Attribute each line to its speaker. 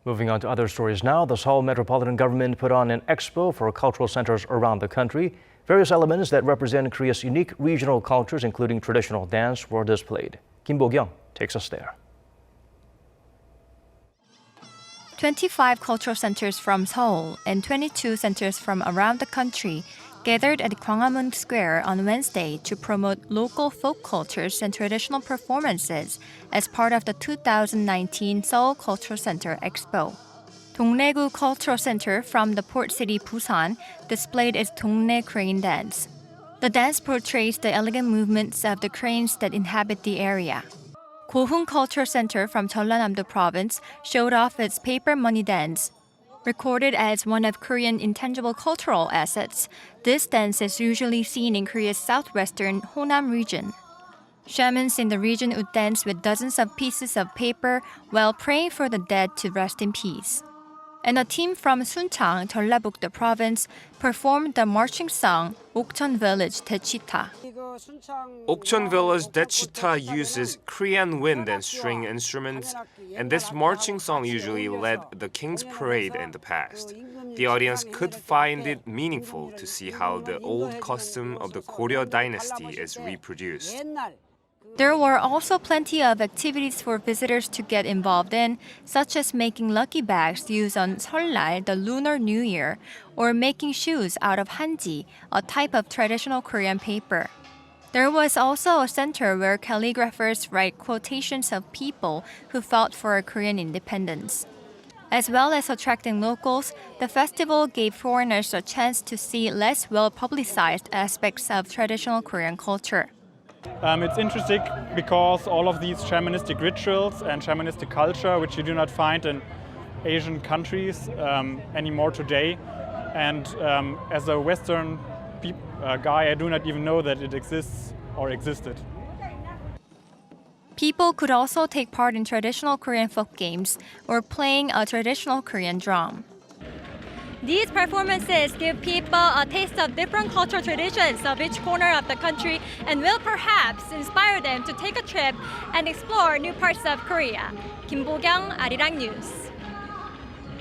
Speaker 1: Moving on to other stories now, the Seoul Metropolitan Government put on an expo for cultural centers around the country. Various elements that represent Korea's unique regional cultures, including traditional dance, were displayed. Bo-kyoung takes us there.
Speaker 2: 25 cultural centers from Seoul and 22 centers from around the country gathered at Gwanghwamun Square on Wednesday to promote local folk cultures and traditional performances as part of the 2019 Seoul Cultural Center Expo. Dongnae-gu Cultural Center from the port city Busan displayed its Dongnae Crane Dance. The dance portrays the elegant movements of the cranes that inhabit the area. Goheung Cultural Center from Jeollanam-do province showed off its paper money dance. Recorded as one of Korean intangible cultural assets, this dance is usually seen in Korea's southwestern Honam region. Shamans in the region would dance with dozens of pieces of paper while praying for the dead to rest in peace. And a team from Suncheong, Jeollabuk-do province, performed the marching song Okcheon Village Daechita.
Speaker 3: Okcheon Village Daechita uses Korean wind and string instruments, and this marching song usually led the King's Parade in the past. The audience could find it meaningful to see how the old custom of the Goryeo dynasty is reproduced.
Speaker 2: There were also plenty of activities for visitors to get involved in, such as making lucky bags used on Seollal, the Lunar New Year, or making shoes out of hanji, a type of traditional Korean paper. There was also a center where calligraphers write quotations of people who fought for Korean independence. As well as attracting locals, the festival gave foreigners a chance to see less well-publicized aspects of traditional Korean culture.
Speaker 4: It's interesting because all of these shamanistic rituals and shamanistic culture, which you do not find in Asian countries anymore today. And as a Western guy, I do not even know that it exists or existed.
Speaker 2: People could also take part in traditional Korean folk games or playing a traditional Korean drum.
Speaker 5: These performances give people a taste of different cultural traditions of each corner of the country and will perhaps inspire them to take a trip and explore new parts of Korea. Bo-kyoung, Arirang News.